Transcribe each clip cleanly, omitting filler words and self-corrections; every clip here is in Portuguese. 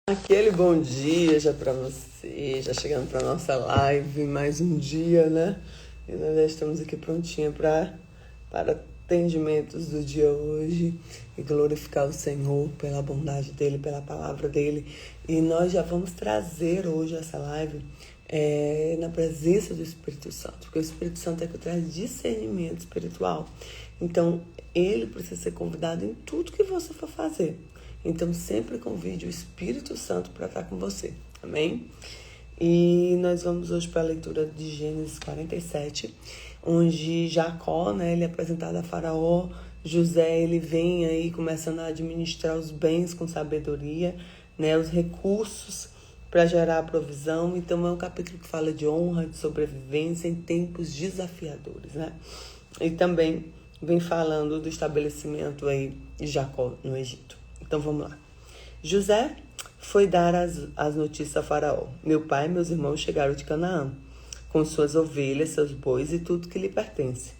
Aquele bom dia já para você, já chegando para nossa live, mais um dia, né? E nós já estamos aqui prontinha para atendimentos do dia hoje e glorificar o Senhor pela bondade dEle, pela palavra dEle. E nós já vamos trazer hoje essa live na presença do Espírito Santo, porque o Espírito Santo é que traz discernimento espiritual. Então, ele precisa ser convidado em tudo que você for fazer. Então, sempre convide o Espírito Santo para estar com você. Amém? E nós vamos hoje para a leitura de Gênesis 47, onde Jacó, né, ele é apresentado a Faraó. José, ele vem aí começando a administrar os bens com sabedoria, né, os recursos para gerar a provisão. Então, é um capítulo que fala de honra, de sobrevivência em tempos desafiadores, né? E também vem falando do estabelecimento aí de Jacó no Egito. Então vamos lá. José foi dar as notícias a Faraó. Meu pai e meus irmãos chegaram de Canaã, com suas ovelhas, seus bois e tudo que lhe pertence.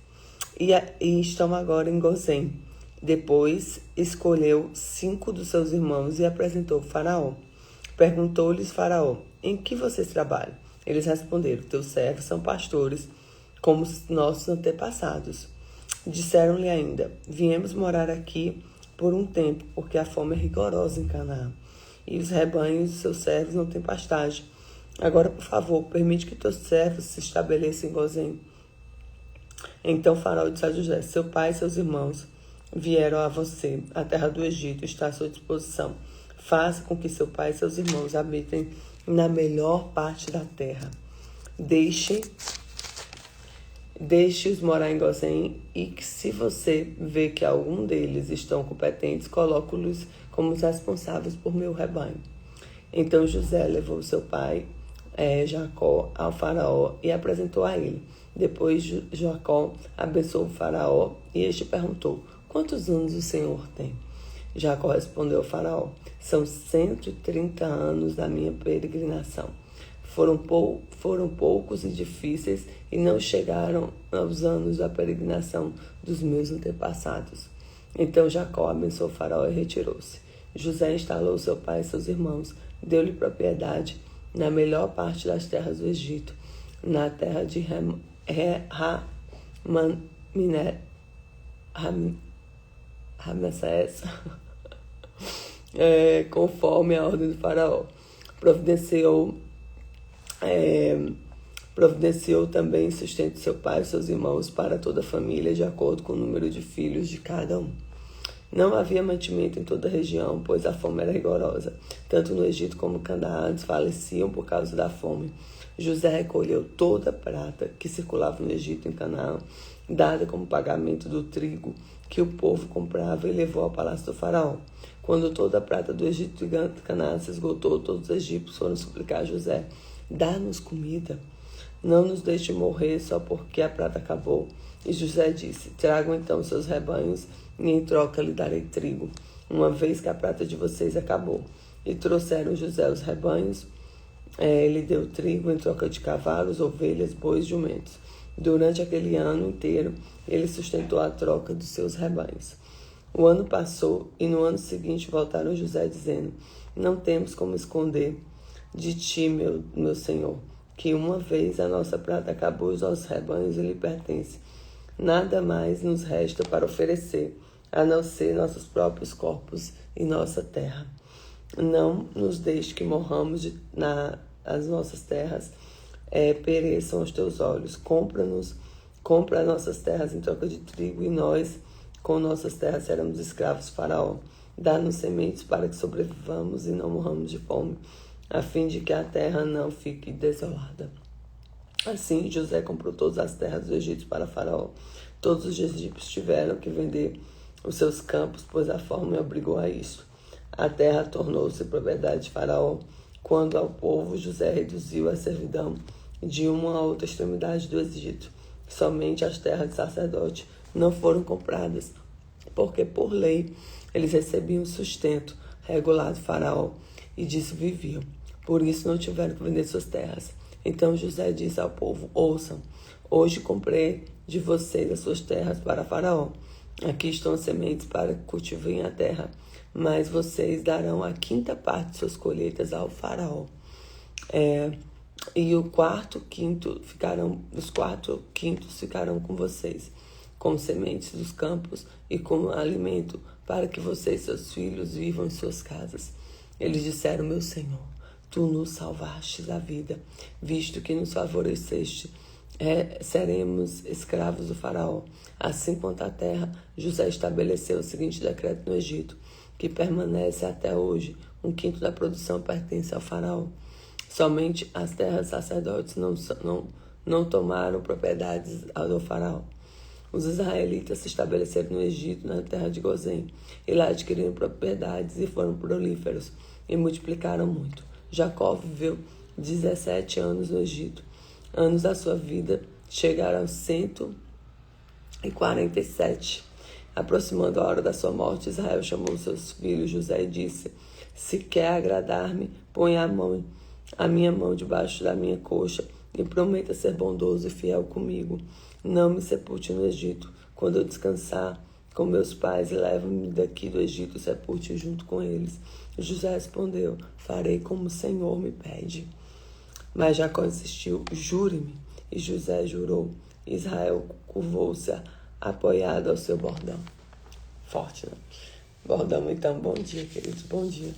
E estão agora em Gozém. Depois escolheu 5 dos seus irmãos e apresentou Faraó. Perguntou-lhes Faraó, em que vocês trabalham? Eles responderam, teus servos são pastores, como nossos antepassados. Disseram-lhe ainda, viemos morar aqui por um tempo, porque a fome é rigorosa em Canaã, e os rebanhos de seus servos não têm pastagem. Agora, por favor, permite que teus servos se estabeleçam em Gozém. Então Faraó disse a José, seu pai e seus irmãos vieram a você, a terra do Egito está à sua disposição. Faça com que seu pai e seus irmãos habitem na melhor parte da terra. Deixe-os morar em Gozém e que, se você vê que algum deles estão competentes, coloque-os como os responsáveis por meu rebanho. Então José levou seu pai, Jacó, ao Faraó e apresentou a ele. Depois Jacó abençoou o Faraó e este perguntou, quantos anos o Senhor tem? Jacó respondeu ao Faraó, são 130 anos da minha peregrinação. Foram poucos e difíceis e não chegaram aos anos da peregrinação dos meus antepassados. Então Jacó abençoou Faraó e retirou-se. José instalou seu pai e seus irmãos, deu-lhe propriedade na melhor parte das terras do Egito, na terra de Ramessés, conforme a ordem do Faraó. Providenciou também sustento de seu pai e seus irmãos para toda a família, de acordo com o número de filhos de cada um. Não havia mantimento em toda a região, pois a fome era rigorosa. Tanto no Egito como Canaã desfaleciam por causa da fome. José recolheu toda a prata que circulava no Egito e em Canaã, dada como pagamento do trigo que o povo comprava, e levou ao palácio do faraó. Quando toda a prata do Egito e Canaã se esgotou, todos os egípcios foram suplicar a José, dá-nos comida, não nos deixe morrer só porque a prata acabou. E José disse, tragam então seus rebanhos e em troca lhe darei trigo, uma vez que a prata de vocês acabou. E trouxeram José os rebanhos, ele deu trigo em troca de cavalos, ovelhas, bois e jumentos. Durante aquele ano inteiro, ele sustentou a troca dos seus rebanhos. O ano passou e no ano seguinte voltaram José dizendo, não temos como esconder de ti, meu senhor, que uma vez a nossa prata acabou e os nossos rebanhos lhe pertencem. Nada mais nos resta para oferecer, a não ser nossos próprios corpos e nossa terra. Não nos deixe que morramos as nossas terras, pereçam aos teus olhos. Compra nossas terras em troca de trigo e nós, com nossas terras, seremos escravos de Faraó. Dá-nos sementes para que sobrevivamos e não morramos de fome, a fim de que a terra não fique desolada. Assim, José comprou todas as terras do Egito para Faraó. Todos os egípcios tiveram que vender os seus campos, pois a fome obrigou a isso. A terra tornou-se propriedade de Faraó. Quando ao povo, José reduziu a servidão de uma a outra extremidade do Egito. Somente as terras de sacerdote não foram compradas, porque por lei eles recebiam sustento regulado de Faraó, e disso viviam. Por isso não tiveram que vender suas terras. Então José disse ao povo, ouçam, hoje comprei de vocês as suas terras para Faraó. Aqui estão as sementes para que cultivem a terra. mas vocês darão a 5ª parte de suas colheitas ao faraó. E os 4 quintos ficarão com vocês, como sementes dos campos e como alimento, para que vocês e seus filhos vivam em suas casas. Eles disseram: meu Senhor, tu nos salvastes a vida, visto que nos favoreceste. Seremos escravos do faraó. Assim quanto à terra, José estabeleceu o seguinte decreto no Egito, que permanece até hoje: 1/5 da produção pertence ao faraó. Somente as terras sacerdotes não tomaram propriedades do faraó. Os israelitas se estabeleceram no Egito, na terra de Gozém, e lá adquiriram propriedades e foram prolíferos, e multiplicaram muito. Jacó viveu 17 anos no Egito. Anos da sua vida chegaram a 147. Aproximando a hora da sua morte, Israel chamou seus filhos José e disse: se quer agradar-me, põe a minha mão debaixo da minha coxa e prometa ser bondoso e fiel comigo. Não me sepulte no Egito. Quando eu descansar com meus pais, leva-me daqui do Egito e sepulte junto com eles. José respondeu: farei como o Senhor me pede. Mas Jacó insistiu: jure-me. E José jurou. Israel curvou-se apoiado ao seu bordão. Forte, né? Bordão, então, bom dia, queridos, bom dia.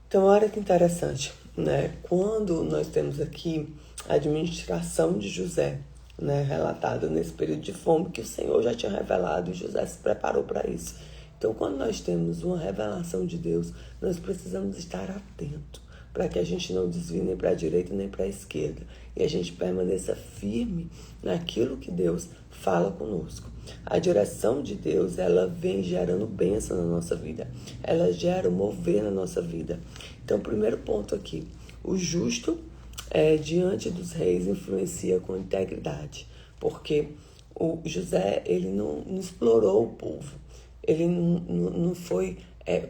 Então, olha que interessante, né? Quando nós temos aqui a administração de José, né, relatada nesse período de fome, que o Senhor já tinha revelado e José se preparou para isso. Então, quando nós temos uma revelação de Deus, nós precisamos estar atentos, para que a gente não desvie nem para a direita nem para a esquerda, e a gente permaneça firme naquilo que Deus fala conosco. A direção de Deus, ela vem gerando bênção na nossa vida, ela gera um mover na nossa vida. Então, primeiro ponto aqui: o justo diante dos reis influencia com integridade, porque o José, ele não explorou o povo, ele não foi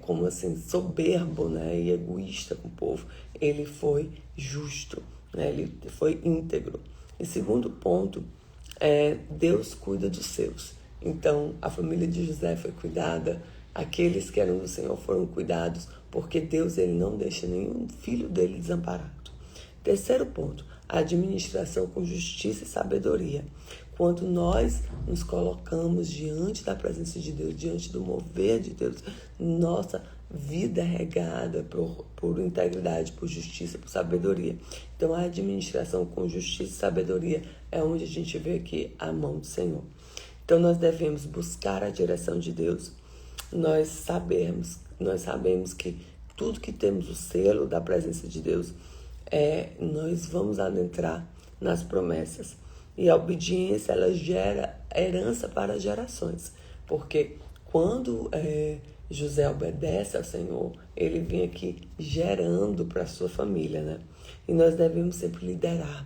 como assim, soberbo, né, e egoísta com o povo. Ele foi justo, né, ele foi íntegro. E segundo ponto, Deus cuida dos seus. Então, a família de José foi cuidada, aqueles que eram do Senhor foram cuidados, porque Deus, ele não deixa nenhum filho dele desamparado. Terceiro ponto: a administração com justiça e sabedoria. Quando nós nos colocamos diante da presença de Deus, diante do mover de Deus, nossa vida é regada por integridade, por justiça, por sabedoria. Então, a administração com justiça e sabedoria é onde a gente vê aqui a mão do Senhor. Então, nós devemos buscar a direção de Deus. Nós sabemos que tudo que temos o selo da presença de Deus, nós vamos adentrar nas promessas. E a obediência, ela gera herança para gerações. Porque quando José obedece ao Senhor, ele vem aqui gerando para a sua família, né? E nós devemos sempre liderar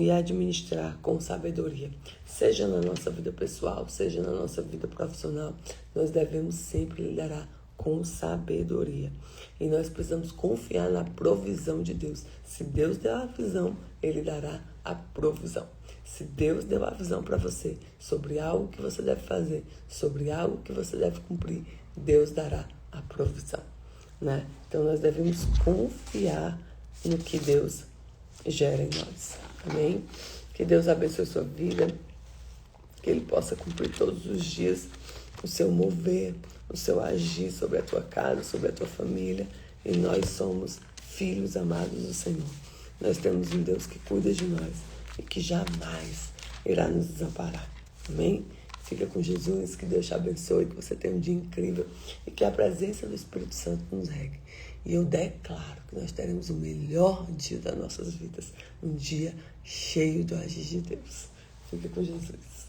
e administrar com sabedoria. Seja na nossa vida pessoal, seja na nossa vida profissional, nós devemos sempre liderar com sabedoria. E nós precisamos confiar na provisão de Deus. Se Deus deu a visão, ele dará a provisão. Se Deus deu a visão para você sobre algo que você deve fazer, sobre algo que você deve cumprir, Deus dará a provisão, né? Então, nós devemos confiar no que Deus gera em nós. Amém? Que Deus abençoe a sua vida, que Ele possa cumprir todos os dias o seu mover, o seu agir sobre a tua casa, sobre a tua família. E nós somos filhos amados do Senhor. Nós temos um Deus que cuida de nós e que jamais irá nos desamparar. Amém? Fica com Jesus, que Deus te abençoe, que você tenha um dia incrível e que a presença do Espírito Santo nos regue. E eu declaro que nós teremos o melhor dia das nossas vidas, um dia cheio do agir de Deus. Fica com Jesus.